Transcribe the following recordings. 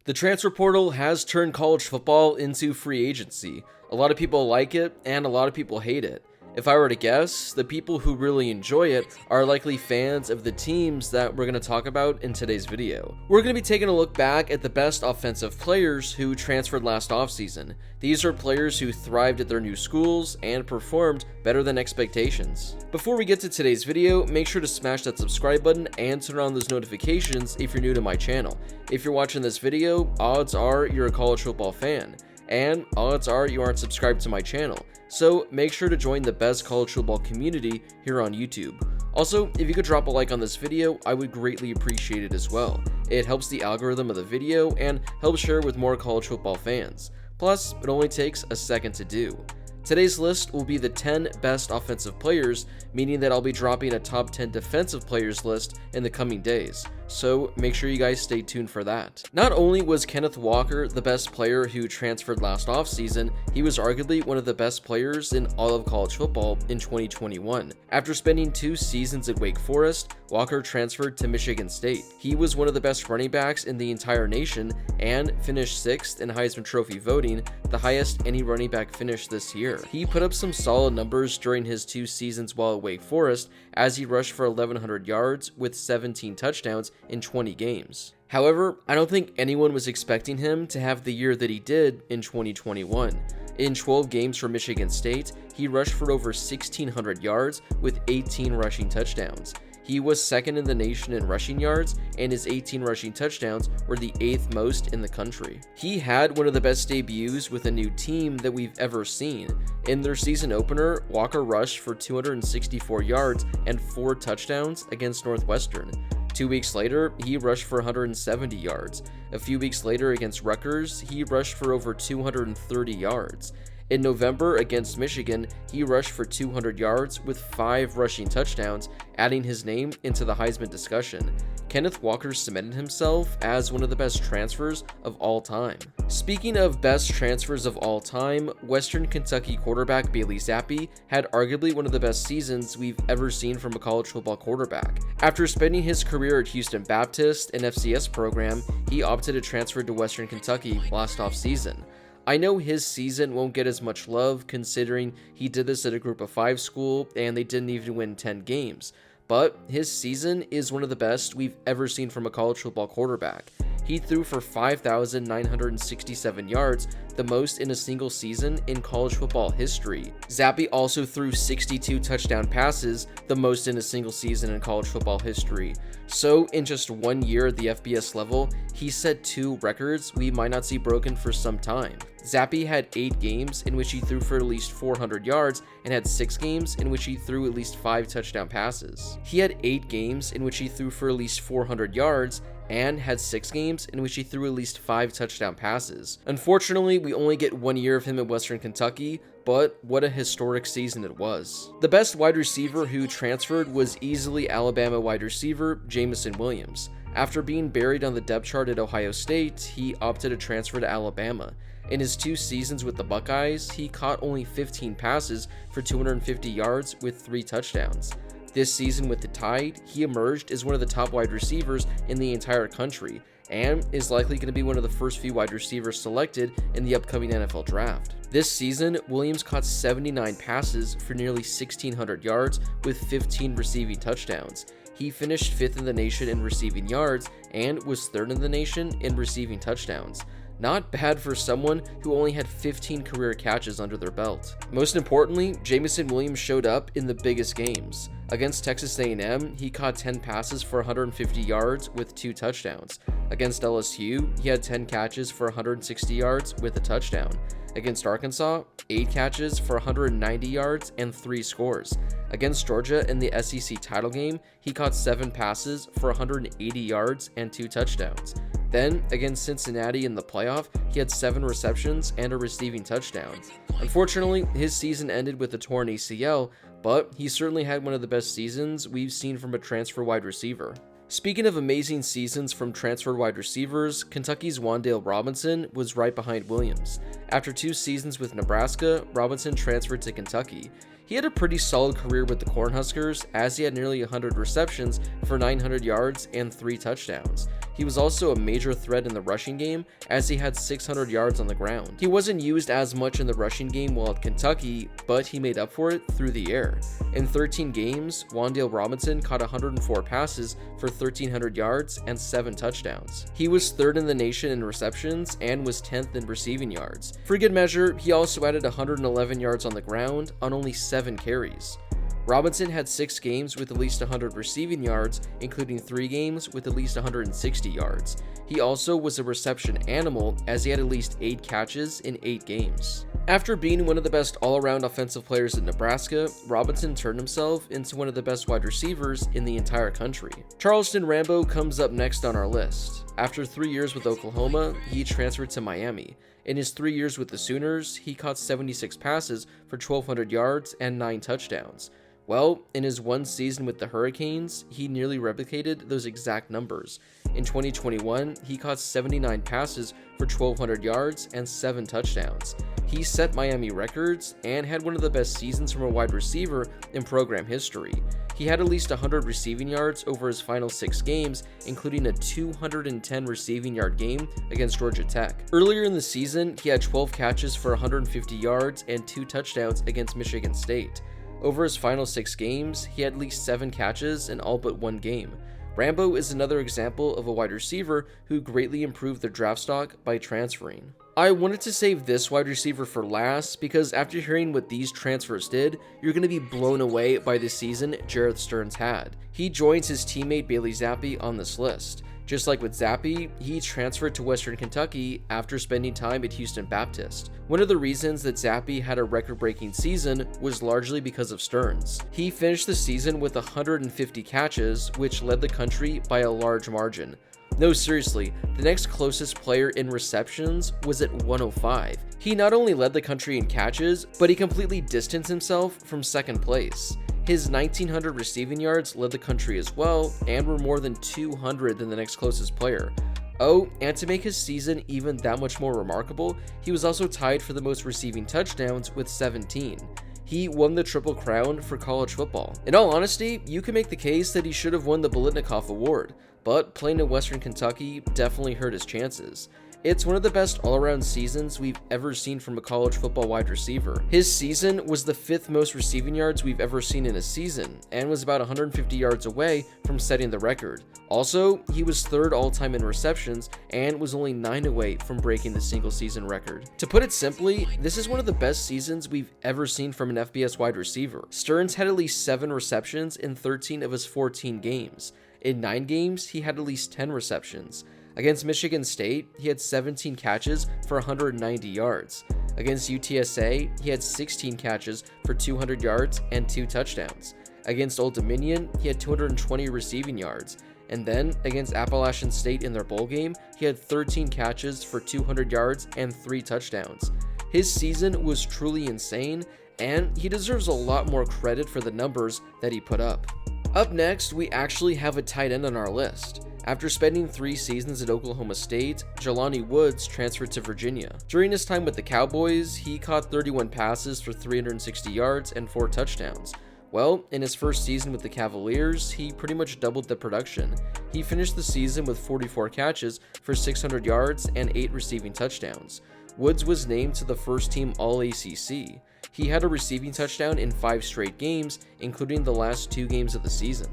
The transfer portal has turned college football into free agency. A lot of people like it, and a lot of people hate it. If I were to guess, the people who really enjoy it are likely fans of the teams that we're going to talk about in today's video. We're going to be taking a look back at the best offensive players who transferred last offseason. These are players who thrived at their new schools and performed better than expectations. Before we get to today's video, make sure to smash that subscribe button and turn on those notifications if you're new to my channel. If you're watching this video, odds are you're a college football fan, and odds are you aren't subscribed to my channel. So make sure to join the best college football community here on YouTube. Also, if you could drop a like on this video, I would greatly appreciate it as well. It helps the algorithm of the video and helps share with more college football fans. Plus, it only takes a second to do. Today's list will be the 10 best offensive players, meaning that I'll be dropping a top 10 defensive players list in the coming days. So make sure you guys stay tuned for that. Not only was Kenneth Walker the best player who transferred last offseason, he was arguably one of the best players in all of college football in 2021. After spending 2 seasons at Wake Forest, Walker transferred to Michigan State. He was one of the best running backs in the entire nation and finished 6th in Heisman Trophy voting, the highest any running back finished this year. He put up some solid numbers during his 2 seasons while at Wake Forest, as he rushed for 1,100 yards with 17 touchdowns in 20 games. However, I don't think anyone was expecting him to have the year that he did in 2021. In 12 games for Michigan State, he rushed for over 1,600 yards with 18 rushing touchdowns. He was 2nd in the nation in rushing yards, and his 18 rushing touchdowns were the 8th most in the country. He had one of the best debuts with a new team that we've ever seen. In their season opener, Walker rushed for 264 yards and 4 touchdowns against Northwestern. 2 weeks later, he rushed for 170 yards. A few weeks later against Rutgers, he rushed for over 230 yards. In November against Michigan, he rushed for 200 yards with 5 rushing touchdowns, adding his name into the Heisman discussion. Kenneth Walker cemented himself as one of the best transfers of all time. Speaking of best transfers of all time, Western Kentucky quarterback Bailey Zappy had arguably one of the best seasons we've ever seen from a college football quarterback. After spending his career at Houston Baptist, an FCS program, he opted to transfer to Western Kentucky last offseason. I know his season won't get as much love considering he did this at a group of 5 school and they didn't even win 10 games, but his season is one of the best we've ever seen from a college football quarterback. He threw for 5,967 yards, the most in a single season in college football history. Zappy also threw 62 touchdown passes, the most in a single season in college football history. So in just 1 year at the FBS level, he set 2 records we might not see broken for some time. Zappy had 8 games in which he threw for at least 400 yards and had 6 games in which he threw at least 5 touchdown passes. He had 8 games in which he threw for at least 400 yards and had 6 games in which he threw at least 5 touchdown passes. Unfortunately, we only get 1 year of him at Western Kentucky, but what a historic season it was. The best wide receiver who transferred was easily Alabama wide receiver Jameson Williams. After being buried on the depth chart at Ohio State, he opted to transfer to Alabama. In his 2 seasons with the Buckeyes, he caught only 15 passes for 250 yards with 3 touchdowns. This season with the Tide, he emerged as one of the top wide receivers in the entire country, and is likely going to be one of the first few wide receivers selected in the upcoming NFL draft. This season, Williams caught 79 passes for nearly 1,600 yards with 15 receiving touchdowns. He finished 5th in the nation in receiving yards and was 3rd in the nation in receiving touchdowns. Not bad for someone who only had 15 career catches under their belt. Most importantly, Jameson Williams showed up in the biggest games. Against Texas A&M, he caught 10 passes for 150 yards with 2 touchdowns. Against LSU, he had 10 catches for 160 yards with a touchdown. Against Arkansas, 8 catches for 190 yards and 3 scores. Against Georgia in the SEC title game, he caught 7 passes for 180 yards and 2 touchdowns. Then, against Cincinnati in the playoff, he had 7 receptions and a receiving touchdown. Unfortunately, his season ended with a torn ACL, but he certainly had one of the best seasons we've seen from a transfer wide receiver. Speaking of amazing seasons from transfer wide receivers, Kentucky's Juandale Robinson was right behind Williams. After 2 seasons with Nebraska, Robinson transferred to Kentucky. He had a pretty solid career with the Cornhuskers, as he had nearly 100 receptions for 900 yards and 3 touchdowns. He was also a major threat in the rushing game as he had 600 yards on the ground. He wasn't used as much in the rushing game while at Kentucky, but he made up for it through the air. In 13 games, Juandale Robinson caught 104 passes for 1,300 yards and 7 touchdowns. He was 3rd in the nation in receptions and was 10th in receiving yards. For good measure, he also added 111 yards on the ground on only 7 carries. Robinson had 6 games with at least 100 receiving yards, including 3 games with at least 160 yards. He also was a reception animal as he had at least 8 catches in 8 games. After being one of the best all-around offensive players in Nebraska, Robinson turned himself into one of the best wide receivers in the entire country. Charleston Rambo comes up next on our list. After 3 years with Oklahoma, he transferred to Miami. In his 3 years with the Sooners, he caught 76 passes for 1,200 yards and 9 touchdowns. Well, in his 1 season with the Hurricanes, he nearly replicated those exact numbers. In 2021, he caught 79 passes for 1,200 yards and 7 touchdowns. He set Miami records and had one of the best seasons from a wide receiver in program history. He had at least 100 receiving yards over his final 6 games, including a 210 receiving yard game against Georgia Tech. Earlier in the season, he had 12 catches for 150 yards and 2 touchdowns against Michigan State. Over his final 6 games, he had at least 7 catches in all but 1 game. Rambo is another example of a wide receiver who greatly improved their draft stock by transferring. I wanted to save this wide receiver for last because after hearing what these transfers did, you're going to be blown away by the season Jerreth Sterns had. He joins his teammate Bailey Zappy on this list. Just like with Zappy, he transferred to Western Kentucky after spending time at Houston Baptist. One of the reasons that Zappy had a record-breaking season was largely because of Sterns. He finished the season with 150 catches, which led the country by a large margin. No, seriously, the next closest player in receptions was at 105. He not only led the country in catches, but he completely distanced himself from second place. His 1,900 receiving yards led the country as well, and were more than 200 than the next closest player. Oh, and to make his season even that much more remarkable, he was also tied for the most receiving touchdowns with 17. He won the Triple Crown for college football. In all honesty, you can make the case that he should have won the Biletnikoff Award, but playing in Western Kentucky definitely hurt his chances. It's one of the best all-around seasons we've ever seen from a college football wide receiver. His season was the 5th most receiving yards we've ever seen in a season, and was about 150 yards away from setting the record. Also, he was 3rd all-time in receptions, and was only 9 away from breaking the single-season record. To put it simply, this is one of the best seasons we've ever seen from an FBS wide receiver. Sterns had at least 7 receptions in 13 of his 14 games. In 9 games, he had at least 10 receptions. Against Michigan State, he had 17 catches for 190 yards. Against UTSA, he had 16 catches for 200 yards and 2 touchdowns. Against Old Dominion, he had 220 receiving yards. And then, against Appalachian State in their bowl game, he had 13 catches for 200 yards and 3 touchdowns. His season was truly insane, and he deserves a lot more credit for the numbers that he put up. Up next, we actually have a tight end on our list. After spending 3 seasons at Oklahoma State, Jelani Woods transferred to Virginia. During his time with the Cowboys, he caught 31 passes for 360 yards and 4 touchdowns. Well, in his first season with the Cavaliers, he pretty much doubled the production. He finished the season with 44 catches for 600 yards and 8 receiving touchdowns. Woods was named to the first-team All-ACC. He had a receiving touchdown in 5 straight games, including the last 2 games of the season.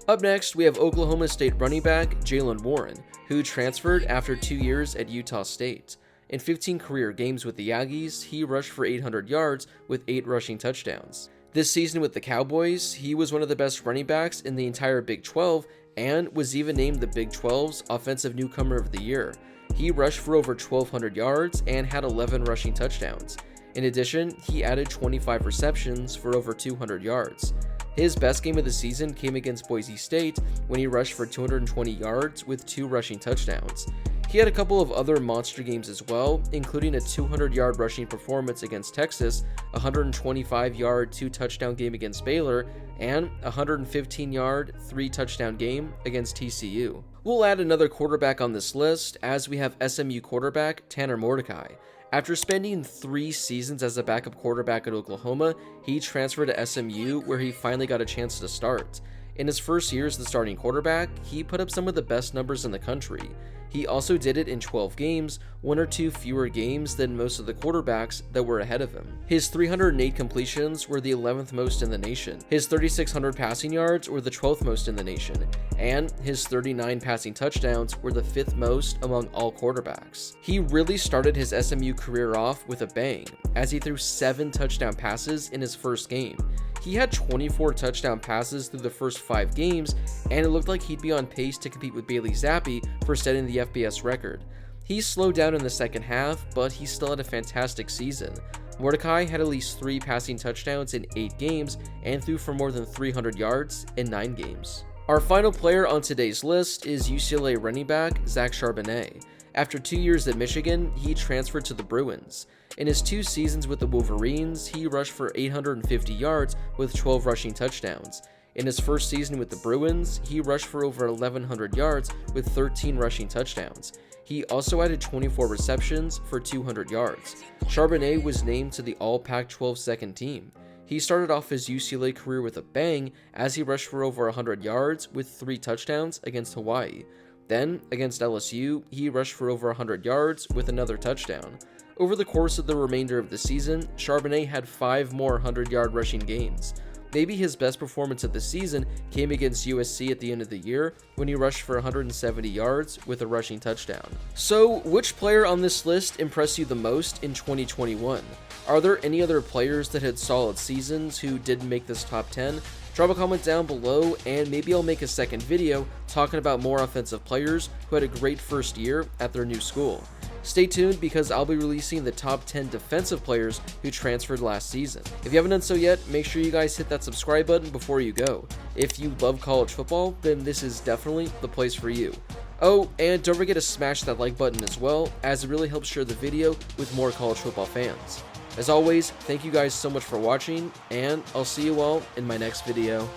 Up next, we have Oklahoma State running back Jaylen Warren, who transferred after 2 years at Utah State. In 15 career games with the Aggies, he rushed for 800 yards with 8 rushing touchdowns. This season with the Cowboys, he was one of the best running backs in the entire Big 12 and was even named the Big 12's Offensive Newcomer of the Year. He rushed for over 1,200 yards and had 11 rushing touchdowns. In addition, he added 25 receptions for over 200 yards. His best game of the season came against Boise State when he rushed for 220 yards with 2 rushing touchdowns. He had a couple of other monster games as well, including a 200-yard rushing performance against Texas, a 125-yard 2-touchdown game against Baylor, and a 115-yard 3-touchdown game against TCU. We'll add another quarterback on this list as we have SMU quarterback Tanner Mordecai. After spending 3 seasons as a backup quarterback at Oklahoma, he transferred to SMU where he finally got a chance to start. In his first year as the starting quarterback, he put up some of the best numbers in the country. He also did it in 12 games, 1 or 2 fewer games than most of the quarterbacks that were ahead of him. His 308 completions were the 11th most in the nation. His 3,600 passing yards were the 12th most in the nation, and his 39 passing touchdowns were the 5th most among all quarterbacks. He really started his SMU career off with a bang, as he threw 7 touchdown passes in his first game. He had 24 touchdown passes through the first 5 games, and it looked like he'd be on pace to compete with Bailey Zappy for setting the FBS record. He slowed down in the second half, but he still had a fantastic season. Mordecai had at least 3 passing touchdowns in 8 games and threw for more than 300 yards in 9 games. Our final player on today's list is UCLA running back Zach Charbonnet. After 2 years at Michigan, he transferred to the Bruins. In his 2 seasons with the Wolverines, he rushed for 850 yards with 12 rushing touchdowns. In his first season with the Bruins, he rushed for over 1,100 yards with 13 rushing touchdowns. He also added 24 receptions for 200 yards. Charbonnet was named to the All-Pac-12 second team. He started off his UCLA career with a bang as he rushed for over 100 yards with 3 touchdowns against Hawaii. Then, against LSU, he rushed for over 100 yards with another touchdown. Over the course of the remainder of the season, Charbonnet had 5 more 100-yard rushing games. Maybe his best performance of the season came against USC at the end of the year when he rushed for 170 yards with a rushing touchdown. So, which player on this list impressed you the most in 2021? Are there any other players that had solid seasons who didn't make this top 10? Drop a comment down below, and maybe I'll make a second video talking about more offensive players who had a great first year at their new school. Stay tuned because I'll be releasing the top 10 defensive players who transferred last season. If you haven't done so yet, make sure you guys hit that subscribe button before you go. If you love college football, then this is definitely the place for you. Oh, and don't forget to smash that like button as well, as it really helps share the video with more college football fans. As always, thank you guys so much for watching, and I'll see you all in my next video.